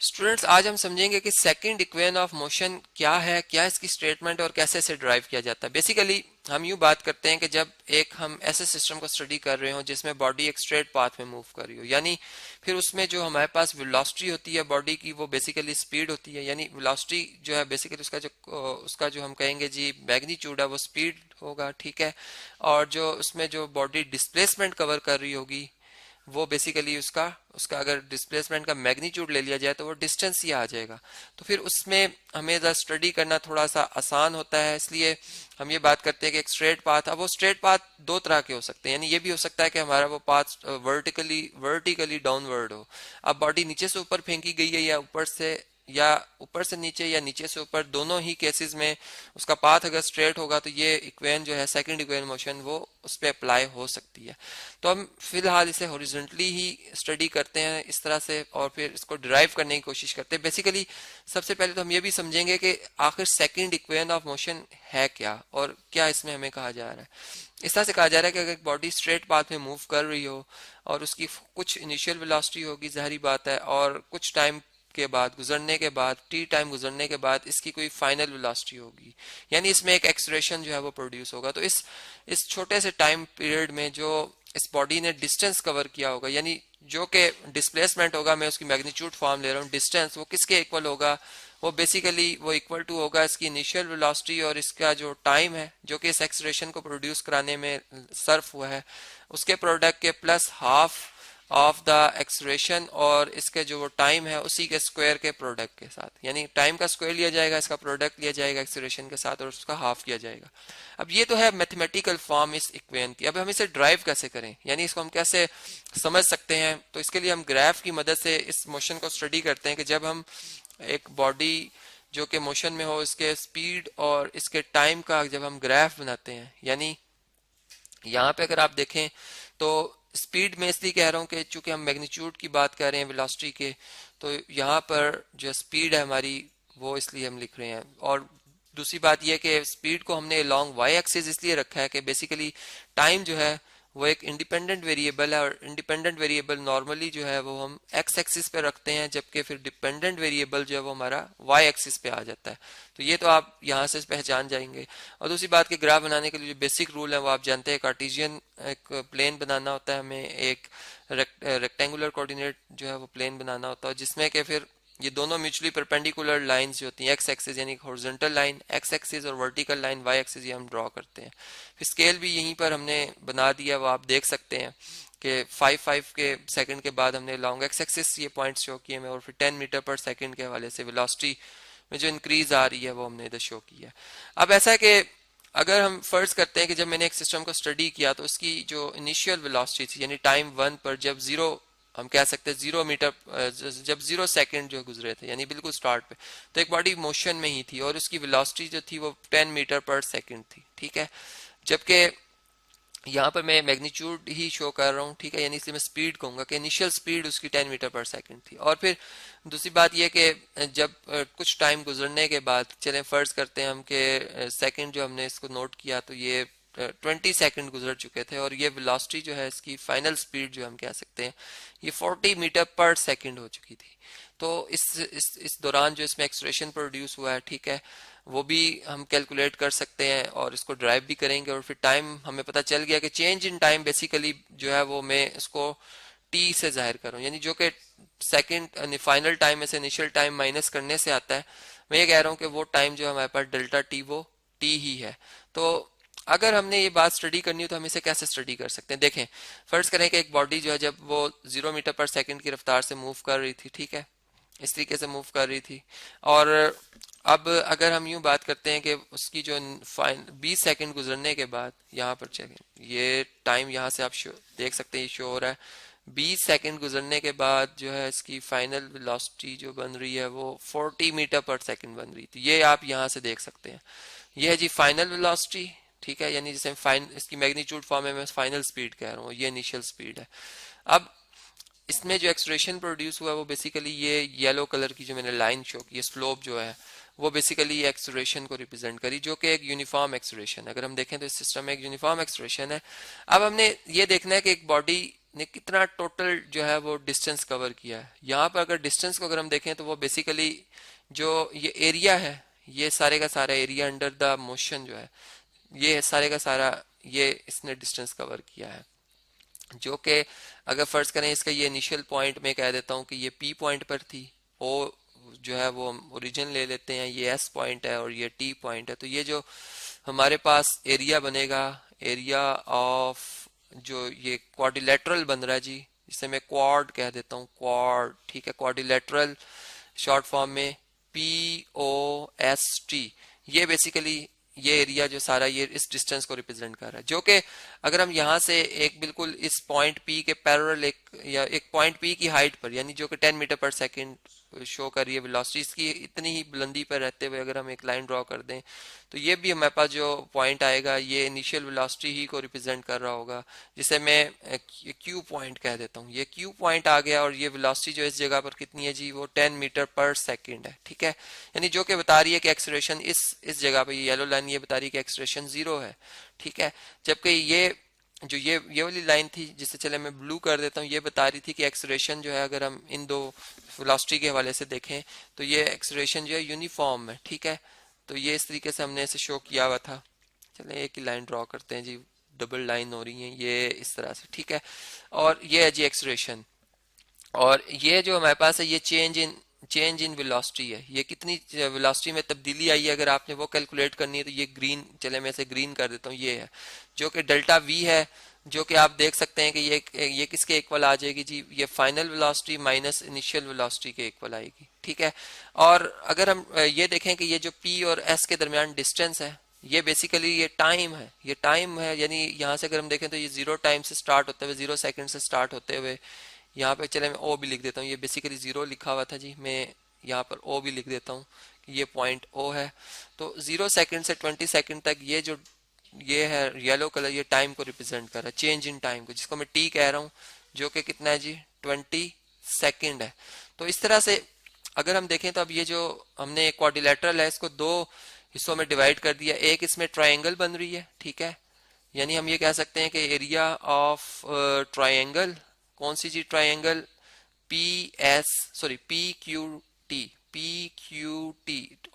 Students, आज हम समझेंगे कि सेकंड इक्वेशन ऑफ मोशन क्या है, क्या इसकी स्टेटमेंट और कैसे इसे ड्राइव किया जाता है। बेसिकली हम यूं बात करते हैं कि जब हम ऐसे सिस्टम को स्टडी कर रहे हो जिसमें बॉडी एक स्ट्रेट पाथ में मूव कर रही हो, यानी फिर उसमें जो हमारे पास वेलोसिटी होती है बॉडी की वो बेसिकली स्पीड होती है। यानी वेलोसिटी जो है बेसिकली उसका जो हम कहेंगे जी मैग्नीट्यूड है वो स्पीड होगा, ठीक है। और जो उसमें जो बॉडी डिस्प्लेसमेंट कवर कर रही होगी वो बेसिकली उसका उसका अगर डिस्प्लेसमेंट का मैग्नीट्यूड ले लिया जाए तो वो डिस्टेंस ही आ जाएगा। तो फिर उसमें हमें द स्टडी करना थोड़ा सा आसान होता है, इसलिए हम ये बात करते हैं कि एक स्ट्रेट पाथ। अब वो स्ट्रेट पाथ दो तरह के हो सकते हैं, यानी ये भी हो सकता है कि हमारा वो पाथ वर्टिकली डाउनवर्ड हो। अब बॉडी नीचे से ऊपर फेंकी गई है या ऊपर से नीचे या नीचे से ऊपर, दोनों ही केसेस में उसका पाथ अगर स्ट्रेट होगा तो ये इक्वेशन जो है सेकंड इक्वेशन मोशन वो उस पर अप्लाई हो सकती है। तो हम फिलहाल इसे हॉरिजॉन्टली ही स्टडी करते हैं इस तरह से और फिर इसको डिराइव करने की कोशिश करते हैं। बेसिकली सबसे पहले तो हम ये भी समझेंगे कि आखिर सेकंड इक्वेशन ऑफ मोशन है क्या और क्या इसमें हमें कहा जा रहा है। इस तरह से कहा जा रहा है कि अगर बॉडी स्ट्रेट पाथ में मूव कर रही हो और उसकी कुछ इनिशियल वेलोसिटी होगी, जाहिर बात है, और कुछ टाइम के बाद गुजरने के बाद टी टाइम गुजरने के बाद इसकी कोई फाइनल वेलोसिटी होगी, यानी इसमें एक एक्सलेरेशन जो है वो प्रोड्यूस होगा। तो इस छोटे से टाइम पीरियड में जो इस बॉडी ने डिस्टेंस कवर किया होगा, यानी जो कि डिस्प्लेसमेंट होगा, मैं उसकी मैग्नीट्यूड फॉर्म ले रहा हूँ, डिस्टेंस वो किसके इक्वल होगा, वो बेसिकली वो इक्वल टू होगा इसकी इनिशियल वेलोसिटी और इसका जो टाइम है जो कि इस एक्सलेरेशन को प्रोड्यूस कराने में सर्फ हुआ है उसके प्रोडक्ट के plus half of the acceleration और इसके जो वो टाइम है उसी के स्क्वायर के प्रोडक्ट के साथ, यानी टाइम का स्क्वायर लिया जाएगा, इसका प्रोडक्ट लिया जाएगा एक्सलेरेशन के साथ और उसका हाफ किया जाएगा। अब ये तो है मैथमेटिकल फॉर्म इस इक्वेशन की। अब हम इसे ड्राइव कैसे करें, यानी इसको हम कैसे समझ सकते हैं, तो इसके लिए हम ग्राफ की मदद से इस मोशन को स्टडी करते हैं कि जब हम एक बॉडी जो कि मोशन में हो इसके स्पीड और इसके टाइम का जब हम ग्राफ बनाते हैं, यानी यहाँ पे अगर आप देखें तो स्पीड में इसलिए कह रहा हूँ कि चूंकि हम मैग्नीट्यूड की बात कर रहे हैं वेलोसिटी के, तो यहाँ पर जो स्पीड है हमारी वो इसलिए हम लिख रहे हैं। और दूसरी बात यह कि स्पीड को हमने लॉन्ग वाई एक्सिस इसलिए रखा है कि बेसिकली टाइम जो है वो एक इंडिपेंडेंट वेरिएबल है और इंडिपेंडेंट वेरिएबल नॉर्मली जो है वो हम एक्स एक्सिस पे रखते हैं, जबकि फिर डिपेंडेंट वेरिएबल जो है वो हमारा वाई एक्सिस पे आ जाता है। तो ये तो आप यहाँ से पहचान जाएंगे। और दूसरी बात कि ग्राफ बनाने के लिए जो बेसिक रूल है वो आप जानते हैं, कार्टेशियन एक प्लेन बनाना होता है, हमें एक रेक्टेंगुलर कोऑर्डिनेट जो है वो प्लेन बनाना होता है जिसमें कि फिर ये दोनों म्यूचुअली परपेंडिकुलर लाइंस जो होती हैं, एक्स एक्सिस यानी हॉरिजॉन्टल लाइन एक्स एक्सिस और वर्टिकल लाइन वाई एक्सिस, ये हम ड्रॉ करते हैं। फिर स्केल भी यहीं पर हमने बना दिया, वो आप देख सकते हैं कि 5 के सेकंड के बाद हमने लॉन्ग एक्स एक्सिस ये पॉइंट्स शो किए हैं और फिर 10 मीटर पर सेकंड के हवाले से वेलोसिटी में जो इंक्रीज आ रही है वो हमने इधर शो की है। अब ऐसा है कि अगर हम फर्ज करते हैं कि जब मैंने एक सिस्टम को स्टडी किया तो उसकी जो इनिशियल वेलोसिटी थी, यानी टाइम 1 पर जब जीरो, हम कह सकते हैं 0 मीटर, जब 0 सेकंड जो गुजरे थे यानी बिल्कुल स्टार्ट पे, तो एक बॉडी मोशन में ही थी और उसकी वेलोसिटी जो थी वो 10 मीटर पर सेकंड थी, ठीक है। जबकि यहाँ पर मैं मैग्नीट्यूड ही शो कर रहा हूँ, ठीक है, यानी इसलिए मैं स्पीड कहूंगा कि इनिशियल स्पीड उसकी 10 मीटर पर सेकंड थी। और फिर दूसरी बात यह कि जब कुछ टाइम गुजरने के बाद, चलें फर्ज करते हैं हम कि सेकंड जो हमने इसको नोट किया तो ये 20 सेकंड गुजर चुके थे और ये वेलोसिटी जो है इसकी फाइनल स्पीड जो हम कह सकते हैं ये 40 मीटर पर सेकंड हो चुकी थी। तो इस दौरान जो इसमें एक्सलेरेशन प्रोड्यूस हुआ है, ठीक है, वो भी हम कैलकुलेट कर सकते हैं और इसको ड्राइव भी करेंगे। और फिर टाइम हमें पता चल गया कि चेंज इन टाइम बेसिकली जो है वो मैं इसको टी से जाहिर करूं, यानी जो कि सेकंड फाइनल टाइम में से इनिशियल टाइम माइनस करने से आता है। मैं ये कह रहा हूं कि वो टाइम जो हमारे पास डेल्टा टी वो टी ही है। तो अगर हमने ये बात स्टडी करनी हो तो हम इसे कैसे स्टडी कर सकते हैं। देखें, फर्ज करें कि एक बॉडी जो है जब वो 0 मीटर पर सेकंड की रफ्तार से मूव कर रही थी, ठीक है, इस तरीके से मूव कर रही थी। और अब अगर हम यूं बात करते हैं कि उसकी जो 20 सेकंड गुजरने के बाद, यहाँ पर चलें, ये टाइम यहाँ से आप देख सकते हैं, ये शो हो रहा है 20 सेकंड गुजरने के बाद जो है इसकी फाइनल वेलोसिटी जो बन रही है वो 40 मीटर पर सेकंड बन रही थी। ये आप यहाँ से देख सकते हैं, ये है जी फाइनल वेलोसिटी, ठीक है, यानी जैसे इसकी मैग्नीट्यूड फॉर्म में मैं फाइनल स्पीड कह रहा हूँ, ये इनिशियल स्पीड है। अब इसमें जो एक्सलेरेशन प्रोड्यूस हुआ है वो बेसिकली ये येलो कलर की जो मैंने लाइन शो की, स्लोप जो है वो बेसिकली एक्सलेरेशन को रिप्रेजेंट करी, जो कि एक यूनिफॉर्म एक्सलेरेशन। अगर हम देखें तो इस सिस्टम में एक यूनिफॉर्म एक्सलेरेशन है। अब हमने ये देखना है कि एक बॉडी ने कितना टोटल जो है वो डिस्टेंस कवर किया है। यहाँ पर अगर डिस्टेंस को अगर हम देखें तो वो बेसिकली जो ये एरिया है, ये सारे का सारा एरिया अंडर द मोशन जो है, ये सारे का सारा ये इसने डिस्टेंस कवर किया है। जो कि अगर फर्ज करें इसका ये इनिशियल पॉइंट में कह देता हूँ कि ये पी पॉइंट पर थी, ओ जो है वो हम ओरिजिन ले लेते हैं, ये एस पॉइंट है और ये टी पॉइंट है, तो ये जो हमारे पास एरिया बनेगा, एरिया ऑफ जो ये क्वाड्रिलेटरल बन रहा है जी, जिसे मैं क्वाड कह देता हूँ, क्वाड, ठीक है, क्वाड्रिलेटरल शॉर्ट फॉर्म में POST, ये बेसिकली ये एरिया जो सारा ये इस डिस्टेंस को रिप्रेजेंट कर रहा है। जो कि अगर हम यहाँ से एक बिल्कुल इस पॉइंट P के पैरेलल एक पॉइंट P की हाइट पर, यानी जो कि 10 मीटर पर सेकंड शो कर रही है वेलोसिटी, इसकी इतनी ही बुलंदी पर रहते हुए अगर हम एक लाइन ड्रॉ कर दें तो ये भी हमारे पास जो पॉइंट आएगा ये इनिशियल वेलोसिटी ही को रिप्रेजेंट कर रहा होगा, जिसे मैं Q पॉइंट कह देता हूँ। ये Q पॉइंट आ गया और ये वेलोसिटी जो इस जगह पर कितनी है जी, वो 10 मीटर पर सेकंड है, ठीक है। यानी जो कि बता रही है कि एक्सेलरेशन इस जगह पर, ये येलो लाइन ये बता रही है कि एक्सेलरेशन 0 है, ठीक है। जबकि ये जो ये वाली लाइन थी, जिसे चले मैं ब्लू कर देता हूँ, ये बता रही थी कि एक्सेलरेशन जो है अगर हम इन दो वेलोसिटी के हवाले से देखें तो ये एक्सेलरेशन जो है यूनिफॉर्म है, ठीक है। तो ये इस तरीके से हमने ऐसे शो किया हुआ था। चले एक ही लाइन ड्रॉ करते हैं जी, डबल लाइन हो रही है ये इस तरह से, ठीक है। और ये है जी एक्सेलरेशन, और ये जो हमारे पास है ये चेंज इन वेलोसिटी है, ये कितनी वेलोसिटी में तब्दीली आई है अगर आपने वो कैलकुलेट करनी है तो ये ग्रीन, चले मैं इसे ग्रीन कर देता हूँ, ये है जो कि डेल्टा वी है, जो कि आप देख सकते हैं कि ये किसके इक्वल आ जाएगी जी, ये final velocity minus initial velocity के इक्वल आएगी, ठीक है। और अगर हम ये देखें कि ये जो पी और एस के दरमियान डिस्टेंस है, ये बेसिकली ये टाइम है, ये टाइम है, यानी यहाँ से अगर हम देखें तो ये 0 टाइम से स्टार्ट होते हुए, 0 सेकंड से स्टार्ट होते हुए, यहाँ पे चले मैं ओ भी लिख देता हूँ, ये बेसिकली 0 लिखा हुआ था जी, मैं यहाँ पर ओ भी लिख देता हूँ कि ये पॉइंट ओ है। तो 0 सेकंड से 20 सेकंड तक ये जो ये है येलो कलर, ये टाइम को रिप्रेजेंट कर रहा है, चेंज इन टाइम को, जिसको मैं टी कह रहा हूँ, जो कि कितना है जी 20 सेकंड है। तो इस तरह से अगर हम देखें तो अब ये जो हमने क्वाड्रिलेटरल है इसको दो हिस्सों में डिवाइड कर दिया, एक इसमें ट्राइंगल बन रही है, ठीक है। यानी हम ये कह सकते हैं कि एरिया ऑफ ट्राइंगल, कौन सी जी ट्राइंगल, पी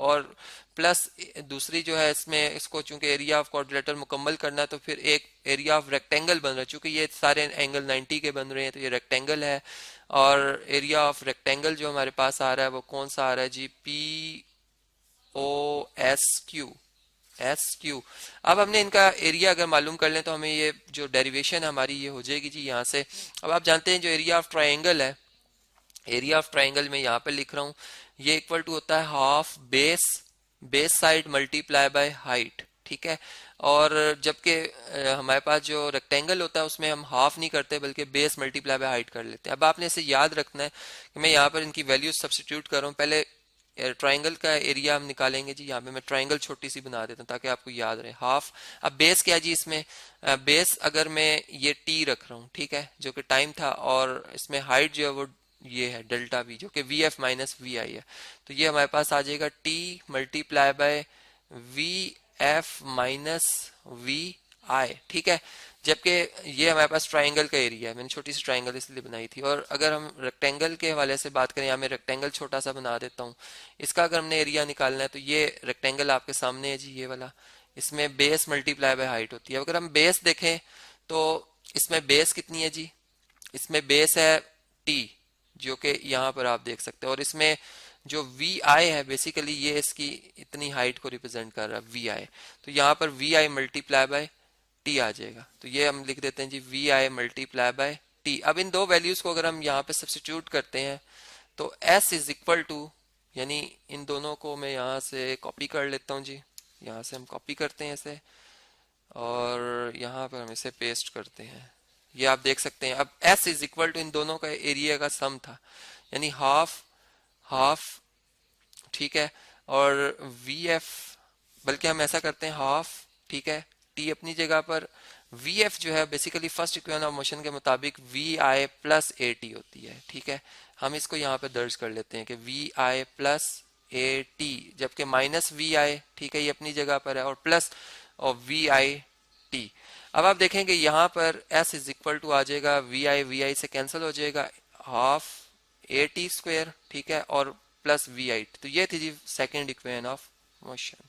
और प्लस दूसरी जो है इसमें इसको चूंकि एरिया ऑफ क्वाड्रिलेटरल मुकम्मल करना है तो फिर एक एरिया ऑफ रेक्टेंगल बन रहा है, चूंकि ये सारे एंगल 90 के बन रहे हैं तो ये रेक्टेंगल है। और एरिया ऑफ रेक्टेंगल जो हमारे पास आ रहा है वो कौन सा आ रहा है जी, POSQ। अब हमने इनका एरिया अगर मालूम कर लें तो हमें ये जो डेरिवेशन हमारी ये हो जाएगी जी यहाँ से। अब आप जानते हैं जो एरिया ऑफ ट्राइंगल है, एरिया ऑफ ट्राइंगल में यहाँ पे लिख रहा हूँ, ये इक्वल टू होता है half base side multiply by height, ठीक है। और जबकि हमारे पास जो रेक्टेंगल होता है उसमें हम हाफ नहीं करते बल्कि बेस मल्टीप्लाई बाय हाइट कर लेते हैं। अब आपने इसे याद रखना है कि मैं यहाँ पर इनकी वैल्यूज सब्स्टिट्यूट कर रहा हूँ। पहले ट्राइंगल का एरिया हम निकालेंगे जी, यहाँ पे मैं ट्राइंगल छोटी सी बना देता हूँ ताकि आपको याद रहे, हाफ। अब बेस क्या जी, इसमें बेस अगर मैं ये टी रख रहा हूँ, ठीक है, जो कि टाइम था, और इसमें हाइट जो है वो ये है डेल्टा वी, जो कि V F minus V I है। तो ये हमारे पास आ जाएगा T multiply by V F minus V I, ठीक है। जबकि ये हमारे पास ट्राइंगल का एरिया है, मैंने छोटी सी ट्राइंगल इसलिए बनाई थी। और अगर हम रेक्टेंगल के हवाले से बात करें, या मैं रेक्टेंगल छोटा सा बना देता हूँ, इसका अगर हमने एरिया निकालना है तो ये रेक्टेंगल आपके सामने है जी, ये वाला, इसमें बेस मल्टीप्लाई बाय हाइट होती है। अगर हम बेस देखें तो इसमें बेस कितनी है जी, इसमें बेस है टी, जो कि यहाँ पर आप देख सकते हैं, और इसमें जो वी आई है बेसिकली ये इसकी इतनी हाइट को रिप्रेजेंट कर रहा है वी आई। तो यहाँ पर V I multiply by T आ जाएगा, तो ये हम लिख देते हैं जी V I multiply by T. अब इन दो वैल्यूज को अगर हम यहाँ पे सब्स्टिट्यूट करते हैं तो एस इज इक्वल टू, यानी इन दोनों को मैं यहाँ से कॉपी कर लेता हूँ जी, यहाँ से हम कॉपी करते हैं इसे और यहाँ पर हम इसे पेस्ट करते हैं, ये आप देख सकते हैं। अब एस इज इक्वल टू इन दोनों का एरिया का सम था, यानी हाफ हाफ, ठीक है, और वी एफ, बल्कि हम ऐसा करते हैं हाफ, ठीक है, टी अपनी जगह पर, वी एफ जो है basically first equation of motion के मुताबिक V I plus A T होती है, ठीक है। हम इसको यहाँ पे दर्ज कर लेते हैं कि V I plus A T, जबकि माइनस वी आई, ठीक है, ये अपनी जगह पर है, और प्लस और वी आई टी। अब आप देखेंगे यहाँ पर s इज इक्वल टू आ जाएगा vi से कैंसिल हो जाएगा, हाफ at स्क्वायर, ठीक है, और प्लस vi। तो ये थी जी सेकेंड इक्वेशन ऑफ मोशन।